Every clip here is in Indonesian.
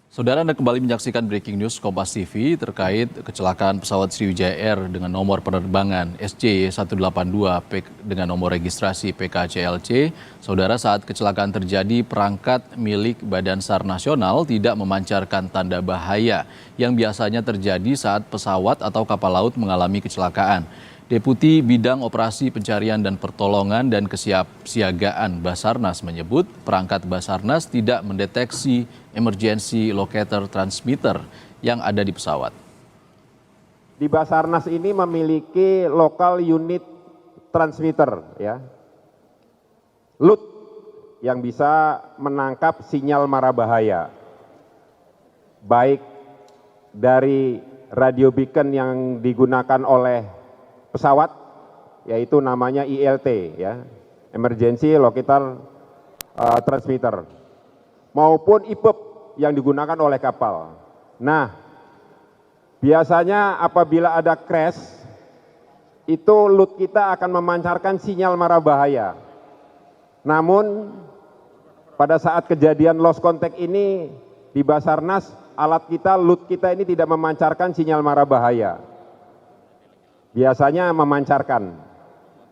Saudara, Anda kembali menyaksikan Breaking News Kompas TV terkait kecelakaan pesawat Sriwijaya Air dengan nomor penerbangan SJ182 dengan nomor registrasi PKCLC. Saudara, saat kecelakaan terjadi, perangkat milik Badan SAR Nasional tidak memancarkan tanda bahaya yang biasanya terjadi saat pesawat atau kapal laut mengalami kecelakaan. Deputi Bidang Operasi Pencarian dan Pertolongan dan Kesiapsiagaan Basarnas menyebut perangkat Basarnas tidak mendeteksi emergency locator transmitter yang ada di pesawat. Di Basarnas ini memiliki local unit transmitter, ya, LUT, yang bisa menangkap sinyal mara bahaya, baik dari radio beacon yang digunakan oleh pesawat, yaitu namanya ILT, ya, Emergency Locator Transmitter, maupun IPEP yang digunakan oleh kapal. Nah, biasanya apabila ada crash, itu LUT kita akan memancarkan sinyal mara bahaya. Namun, pada saat kejadian lost contact ini di Basarnas, alat kita, LUT kita ini tidak memancarkan sinyal mara bahaya. Biasanya memancarkan.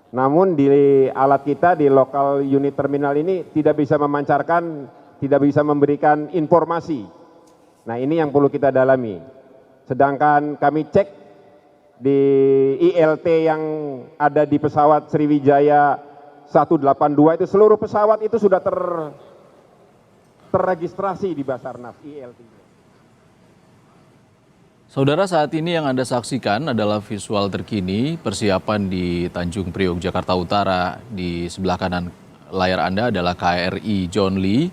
Namun di alat kita di local unit terminal ini tidak bisa memancarkan, tidak bisa memberikan informasi. Nah, ini yang perlu kita dalami. Sedangkan kami cek di ILT yang ada di pesawat Sriwijaya 182 itu, seluruh pesawat itu sudah terregistrasi di Basarnas ILT. Saudara, saat ini yang Anda saksikan adalah visual terkini persiapan di Tanjung Priok, Jakarta Utara. Di sebelah kanan layar Anda adalah KRI John Lee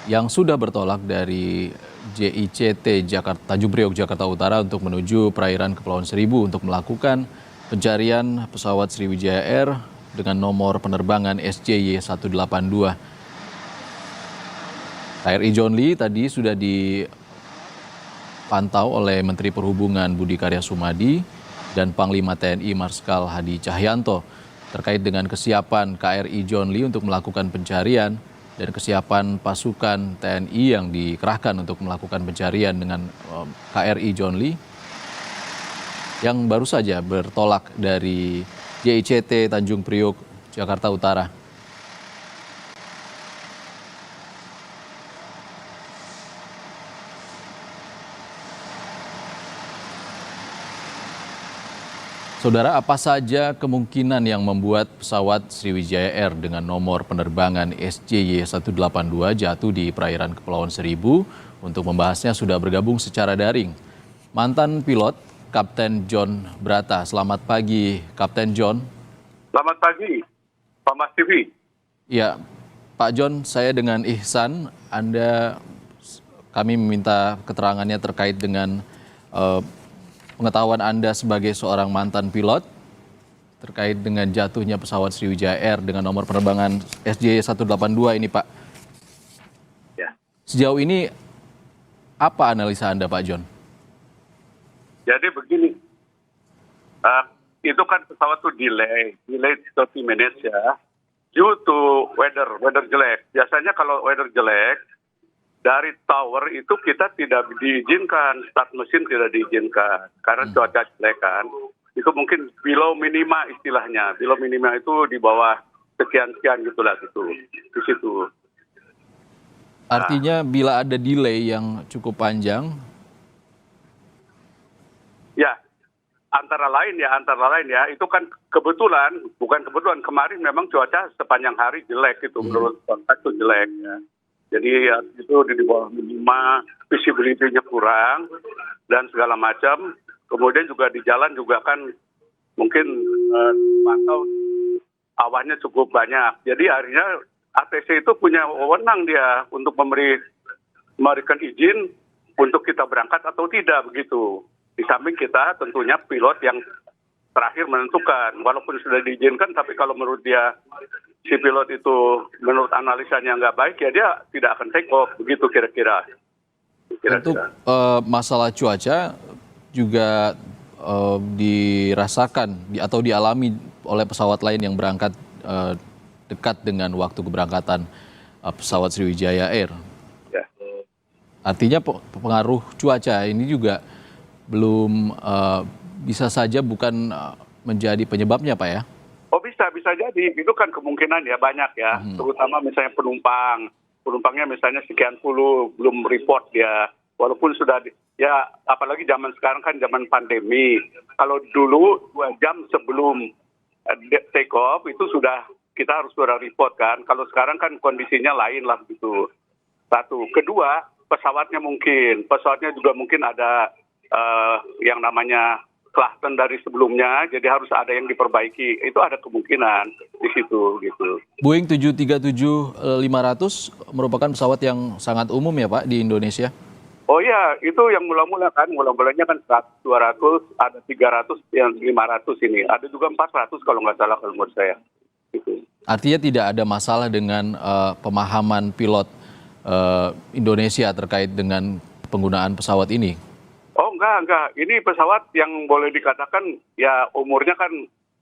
yang sudah bertolak dari JICT Tanjung Priok, Jakarta Utara untuk menuju perairan Kepulauan Seribu untuk melakukan pencarian pesawat Sriwijaya Air dengan nomor penerbangan SJY182. KRI John Lee tadi sudah dipantau oleh Menteri Perhubungan Budi Karya Sumadi dan Panglima TNI Marskal Hadi Cahyanto terkait dengan kesiapan KRI John Lee untuk melakukan pencarian dan kesiapan pasukan TNI yang dikerahkan untuk melakukan pencarian dengan KRI John Lee yang baru saja bertolak dari JICT Tanjung Priok, Jakarta Utara. Saudara, apa saja kemungkinan yang membuat pesawat Sriwijaya Air dengan nomor penerbangan SJY182 jatuh di perairan Kepulauan Seribu? Untuk membahasnya sudah bergabung secara daring mantan pilot Kapten John Brata. Selamat pagi, Kapten John. Selamat pagi, Pak Mas TV. Ya, Pak John, saya dengan Ihsan. Kami meminta keterangannya terkait dengan pengetahuan Anda sebagai seorang mantan pilot terkait dengan jatuhnya pesawat Sriwijaya Air dengan nomor penerbangan SJ182 ini, Pak. Ya. Sejauh ini apa analisa Anda, Pak John? Jadi begini, itu kan pesawat itu delay 30 minutes ya, due to weather jelek. Biasanya kalau weather jelek, dari tower itu kita tidak diizinkan, start mesin tidak diizinkan karena cuaca jelek kan. Itu mungkin below minima istilahnya. Below minima itu di bawah sekian-sekian gitulah gitu. Di situ. Artinya bila ada delay yang cukup panjang? Ya, antara lain ya, itu kan kebetulan, bukan kebetulan, kemarin memang cuaca sepanjang hari jelek itu, menurut kontak itu jelek ya. Jadi ya, itu di bawah minima, visibility-nya kurang, dan segala macam. Kemudian juga di jalan juga kan mungkin pantau awannya cukup banyak. Jadi akhirnya ATC itu punya wewenang dia untuk memberikan izin untuk kita berangkat atau tidak begitu. Di samping kita tentunya pilot yang terakhir menentukan, walaupun sudah diizinkan, tapi kalau menurut dia si pilot itu menurut analisanya nggak baik, ya dia tidak akan take off, begitu kira-kira. Untuk masalah cuaca juga dirasakan atau dialami oleh pesawat lain yang berangkat dekat dengan waktu keberangkatan pesawat Sriwijaya Air. Artinya pengaruh cuaca ini juga belum bisa saja bukan menjadi penyebabnya, Pak ya? Oh bisa jadi, itu kan kemungkinan ya banyak ya, terutama misalnya penumpangnya misalnya sekian puluh belum report dia, walaupun sudah ya apalagi zaman sekarang kan zaman pandemi, kalau dulu 2 jam sebelum take off itu kita harus sudah report kan, kalau sekarang kan kondisinya lain lah gitu. Satu, kedua pesawatnya juga mungkin ada yang namanya klaten dari sebelumnya, jadi harus ada yang diperbaiki. Itu ada kemungkinan di situ gitu. Boeing 737-500 merupakan pesawat yang sangat umum ya Pak di Indonesia? Oh iya, itu yang mula-mulanya kan 100, 200, ada 300, yang 500 ini. Ada juga 400 kalau nggak salah kalau menurut saya. Gitu. Artinya tidak ada masalah dengan pemahaman pilot Indonesia terkait dengan penggunaan pesawat ini? Oh enggak. Ini pesawat yang boleh dikatakan ya umurnya kan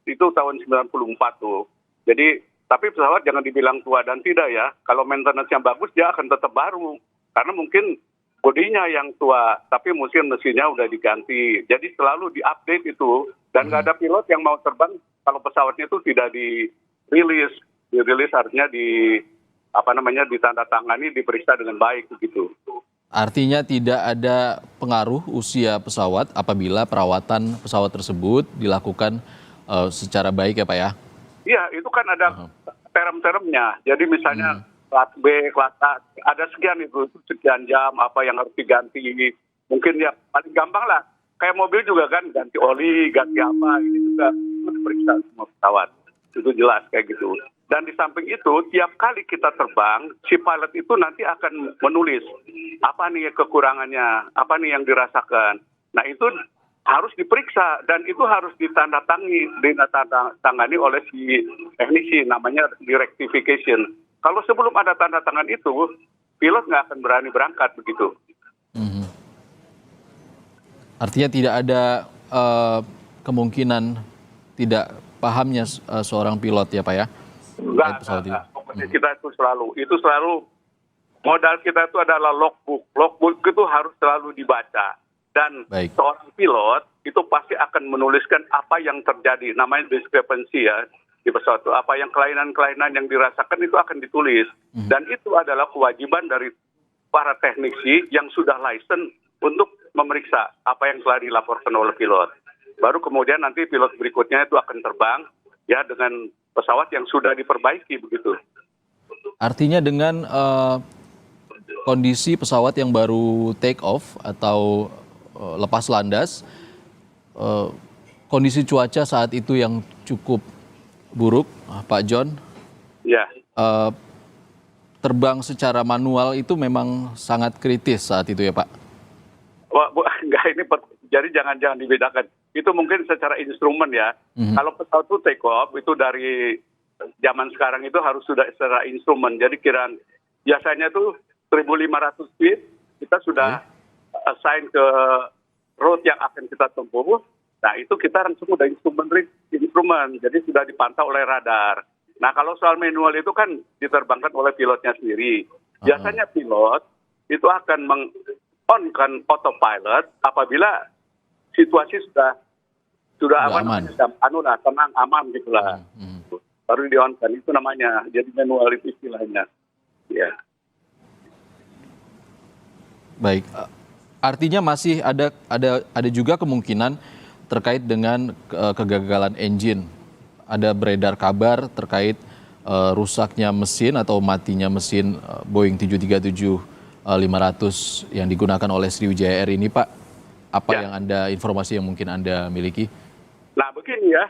itu tahun 94 tuh. Jadi tapi pesawat jangan dibilang tua dan tidak ya. Kalau maintenance-nya bagus dia akan tetap baru. Karena mungkin bodinya yang tua, tapi mesinnya udah diganti. Jadi selalu diupdate itu. Dan nggak ada pilot yang mau terbang kalau pesawatnya itu tidak dirilis. Dirilis artinya ditandatangani, diperiksa dengan baik begitu. Artinya tidak ada pengaruh usia pesawat apabila perawatan pesawat tersebut dilakukan secara baik ya Pak ya? Iya, itu kan ada term-termnya. Jadi misalnya kelas B, kelas A, ada sekian sekian jam apa yang harus diganti. Mungkin ya paling gampang lah. Kayak mobil juga kan, ganti oli, ganti apa, ini juga diperiksa semua pesawat. Itu jelas kayak gitu. Dan di samping itu, tiap kali kita terbang, si pilot itu nanti akan menulis apa nih kekurangannya, apa nih yang dirasakan. Nah itu harus diperiksa dan itu harus ditandatangani oleh si teknisi, namanya rectification. Kalau sebelum ada tanda tangan itu, pilot nggak akan berani berangkat begitu. Artinya tidak ada kemungkinan tidak pahamnya seorang pilot ya Pak ya? Enggak. Kita itu selalu modal kita itu adalah logbook. Logbook itu harus selalu dibaca. Dan seorang pilot itu pasti akan menuliskan apa yang terjadi. Namanya discrepancy ya di pesawat itu. Apa yang kelainan-kelainan yang dirasakan itu akan ditulis. Dan itu adalah kewajiban dari para teknisi yang sudah license untuk memeriksa apa yang telah dilaporkan oleh pilot. Baru kemudian nanti pilot berikutnya itu akan terbang ya dengan pesawat yang sudah diperbaiki begitu. Artinya dengan kondisi pesawat yang baru take off atau lepas landas, kondisi cuaca saat itu yang cukup buruk, Pak John. Ya. Terbang secara manual itu memang sangat kritis saat itu ya Pak? Enggak, jadi jangan dibedakan. Itu mungkin secara instrumen ya. Kalau pesawat itu take off, itu dari zaman sekarang itu harus sudah secara instrumen. Jadi biasanya tuh 1.500 feet, kita sudah assign ke route yang akan kita tempuh. Nah itu kita langsung udah instrumen, jadi sudah dipantau oleh radar. Nah kalau soal manual itu kan diterbangkan oleh pilotnya sendiri. Biasanya pilot itu akan on-kan autopilot apabila situasi sudah aman. Tenang, aman gitulah. Baru di-on-kan, itu namanya. Jadi manual itu istilahnya. Ya. Baik. Artinya masih ada juga kemungkinan terkait dengan kegagalan engine. Ada beredar kabar terkait rusaknya mesin atau matinya mesin Boeing 737-500 yang digunakan oleh Sriwijaya Air ini, Pak. Apa yang informasi yang mungkin Anda miliki? Nah begini ya,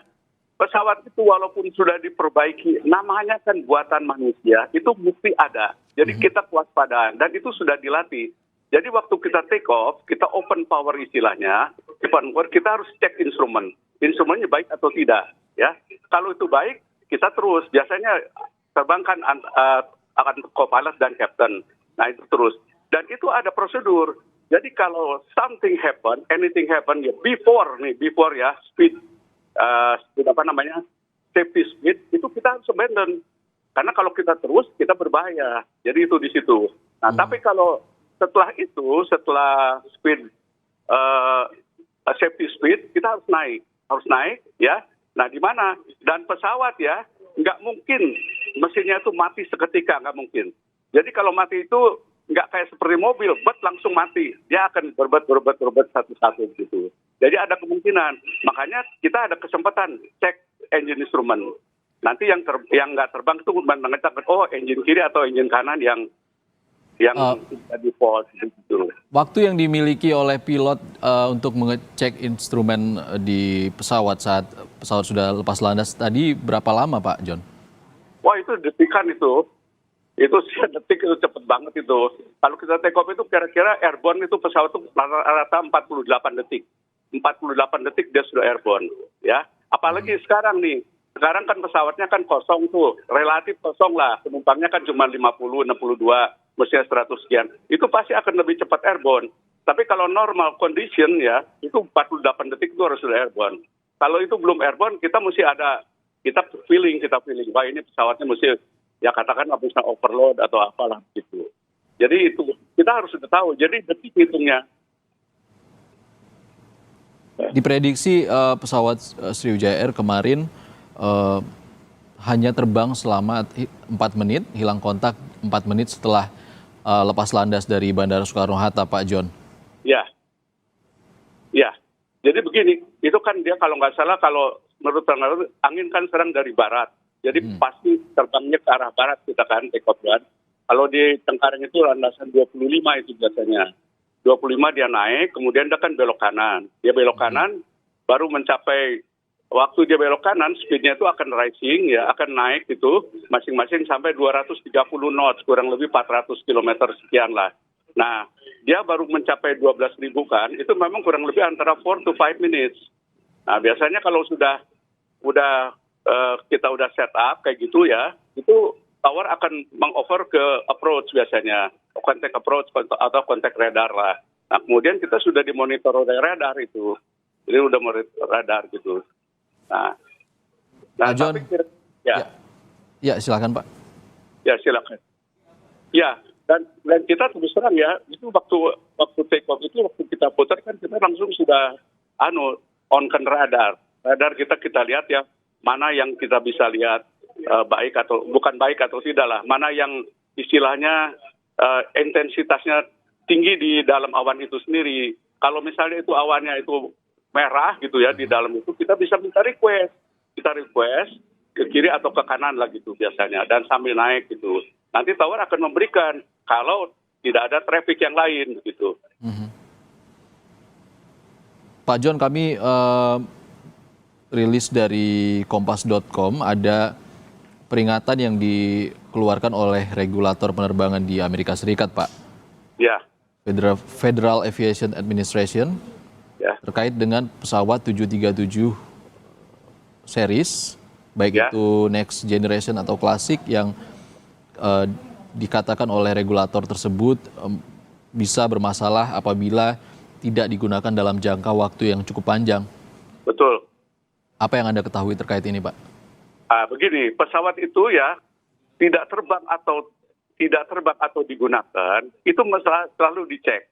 pesawat itu walaupun sudah diperbaiki, namanya kan buatan manusia, itu mesti ada. Jadi kita kewaspadaan dan itu sudah dilatih. Jadi waktu kita take off, kita open power istilahnya, kita harus cek instrumen. Instrumennya baik atau tidak. Ya, kalau itu baik, kita terus. Biasanya terbangkan akan co-pilot dan captain. Nah itu terus. Dan itu ada prosedur. Jadi kalau anything happen ya before ya speed safety speed itu kita harus abandon. Karena kalau kita terus kita berbahaya. Jadi itu di situ. Nah tapi kalau setelah itu, setelah speed safety speed, kita harus naik ya. Nah di mana? Dan pesawat ya nggak mungkin mesinnya itu mati seketika, nggak mungkin. Jadi kalau mati itu nggak kayak seperti mobil, langsung mati. Dia akan berbet satu-satu gitu. Jadi ada kemungkinan. Makanya kita ada kesempatan cek engine instrument. Nanti yang nggak terbang itu mengecek engine kiri atau engine kanan yang di fault gitu. Waktu yang dimiliki oleh pilot untuk mengecek instrumen di pesawat saat pesawat sudah lepas landas tadi berapa lama Pak John? Wah itu detikan itu detik itu cepet banget itu. Kalau kita take off itu kira-kira airborne itu pesawat itu rata-rata 48 detik. 48 detik dia sudah airborne ya. Apalagi sekarang nih. Sekarang kan pesawatnya kan kosong tuh, relatif kosong lah. Penumpangnya kan cuma 50, 62, mestinya 100 sekian. Itu pasti akan lebih cepat airborne. Tapi kalau normal condition ya, itu 48 detik itu harus sudah airborne. Kalau itu belum airborne, kita mesti kita feeling, wah ini pesawatnya mesti, ya katakan bisa overload atau apalah gitu. Jadi itu, kita harus sudah tahu. Jadi detik hitungnya. Diprediksi pesawat Sriwijaya Air kemarin hanya terbang selama 4 menit, hilang kontak 4 menit setelah lepas landas dari Bandara Soekarno-Hatta, Pak John. Ya. Jadi begini, itu kan dia kalau nggak salah, kalau menurut angin kan serang dari barat. Jadi pasti terbangnya ke arah barat kita kan, take off kan. Kalau di Cengkareng itu landasan 25 itu biasanya. 25 dia naik, kemudian dia kan belok kanan. Dia belok kanan, baru mencapai waktu dia belok kanan, speednya itu akan rising, ya akan naik itu masing-masing sampai 230 knots, kurang lebih 400 km sekian lah. Nah, dia baru mencapai 12.000 kan, itu memang kurang lebih antara 4 to 5 minutes. Nah, biasanya kalau kita udah set up kayak gitu ya, itu tower akan mengover ke approach biasanya, contact approach atau contact radar lah. Nah, kemudian kita sudah dimonitor oleh radar itu, jadi udah monitor radar gitu. Nah John, tapi ya silakan Pak. Ya silakan. Ya dan kita terus terang ya, itu waktu take off itu waktu kita putar kan kita langsung sudah on kan radar kita lihat ya mana yang kita bisa lihat baik atau bukan baik atau tidak lah, mana yang istilahnya intensitasnya tinggi di dalam awan itu sendiri. Kalau misalnya itu awannya itu merah gitu ya di dalam itu, kita bisa minta request ke kiri atau ke kanan lah gitu biasanya, dan sambil naik gitu. Nanti tower akan memberikan kalau tidak ada traffic yang lain gitu. Pak John, kami rilis dari kompas.com ada peringatan yang dikeluarkan oleh regulator penerbangan di Amerika Serikat, Pak. Ya. Federal Aviation Administration. Ya. Terkait dengan pesawat 737 series, baik itu next generation atau klasik yang dikatakan oleh regulator tersebut bisa bermasalah apabila tidak digunakan dalam jangka waktu yang cukup panjang. Betul. Apa yang Anda ketahui terkait ini, Pak? Begini, pesawat itu ya tidak terbang atau digunakan, itu selalu dicek.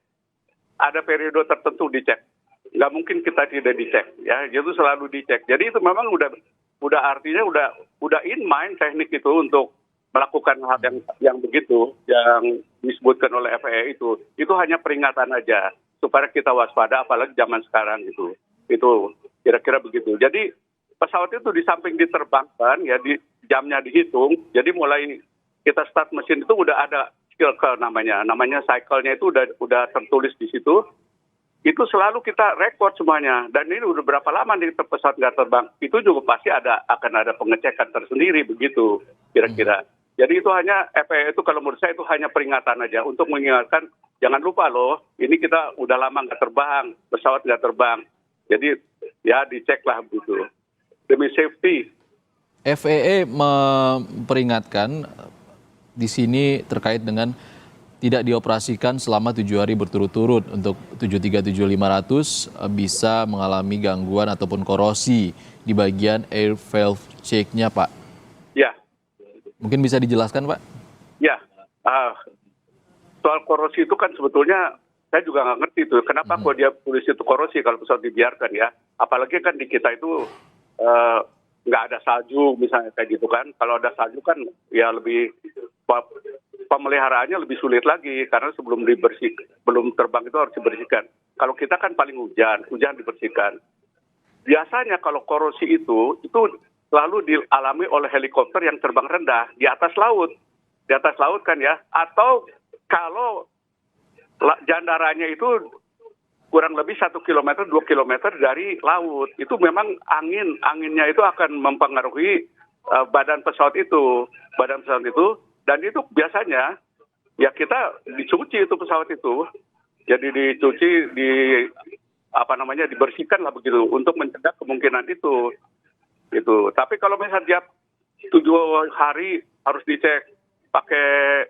Ada periode tertentu dicek. Nggak mungkin kita tidak dicek, ya itu selalu dicek. Jadi itu memang udah artinya udah in mind teknik itu untuk melakukan hal yang begitu yang disebutkan oleh FAA itu hanya peringatan aja supaya kita waspada, apalagi zaman sekarang gitu. Itu kira-kira begitu. Jadi pesawat itu di samping diterbangkan ya jamnya dihitung. Jadi mulai kita start mesin itu udah ada cycle namanya cycle-nya itu udah tertulis di situ. Itu selalu kita rekod semuanya, dan ini udah berapa lama nih pesawat nggak terbang, itu juga pasti akan ada pengecekan tersendiri begitu kira-kira. Jadi itu hanya FAA itu kalau menurut saya itu hanya peringatan aja untuk mengingatkan jangan lupa loh, ini kita udah lama nggak terbang, pesawat nggak terbang, jadi ya diceklah begitu demi safety. FAA memperingatkan di sini terkait dengan tidak dioperasikan selama 7 hari berturut-turut untuk 737-500 bisa mengalami gangguan ataupun korosi di bagian air valve check-nya, Pak. Ya. Mungkin bisa dijelaskan, Pak? Ya. soal korosi itu kan sebetulnya saya juga nggak ngerti tuh kenapa kok dia tulis itu korosi kalau pesawat dibiarkan ya. Apalagi kan di kita itu nggak ada salju misalnya kayak gitu kan. Kalau ada salju kan ya lebih pemeliharaannya lebih sulit lagi karena sebelum terbang itu harus dibersihkan. Kalau kita kan paling hujan dibersihkan. Biasanya kalau korosi itu selalu dialami oleh helikopter yang terbang rendah di atas laut kan ya, atau kalau jandaranya itu kurang lebih 1 kilometer 2 kilometer dari laut, itu memang anginnya itu akan mempengaruhi badan pesawat itu, dan itu biasanya ya kita dicuci itu pesawat itu, jadi dicuci dibersihkan lah begitu untuk mencegah kemungkinan itu. Tapi kalau misalnya tiap 7 hari harus dicek pakai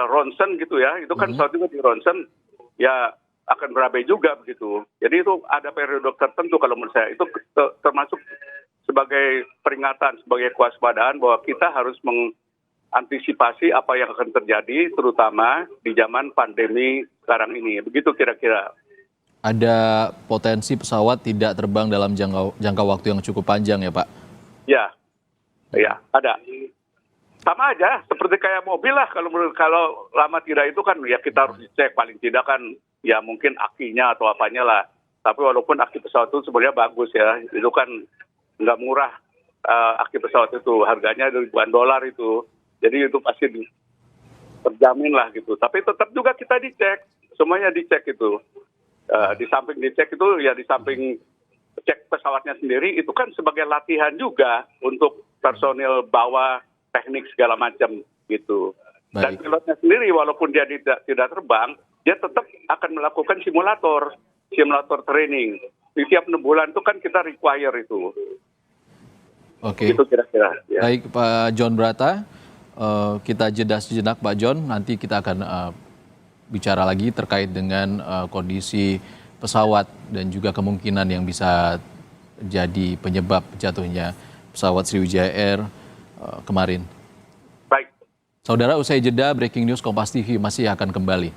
ronsen gitu ya, itu kan pesawat juga di ronsen ya akan berabe juga begitu. Jadi itu ada periode tertentu kalau menurut saya itu termasuk sebagai peringatan, sebagai kewaspadaan bahwa kita harus mengantisipasi apa yang akan terjadi terutama di zaman pandemi sekarang ini. Begitu kira-kira. Ada potensi pesawat tidak terbang dalam jangka waktu yang cukup panjang ya Pak? Ya, ada. Sama aja, seperti kayak mobil lah. Kalau lama tidak itu kan ya kita harus dicek paling tidak kan ya mungkin akinya atau apanya lah. Tapi walaupun aki pesawat itu sebenarnya bagus ya, itu kan nggak murah aki pesawat itu, harganya ribuan dolar itu. Jadi itu pasti terjamin lah gitu. Tapi tetap juga kita dicek, semuanya dicek itu. Di samping dicek itu ya di samping cek pesawatnya sendiri itu kan sebagai latihan juga untuk personil bawah teknik segala macam gitu. Dan pilotnya sendiri walaupun dia tidak terbang, dia tetap akan melakukan simulator training. Di tiap 6 bulan itu kan kita require itu. Oke. Itu kira-kira. Ya. Baik Pak John Brata, kita jeda sejenak Pak John, nanti kita akan bicara lagi terkait dengan kondisi pesawat dan juga kemungkinan yang bisa jadi penyebab jatuhnya pesawat Sriwijaya Air kemarin. Baik. Saudara, usai jeda Breaking News Kompas TV masih akan kembali.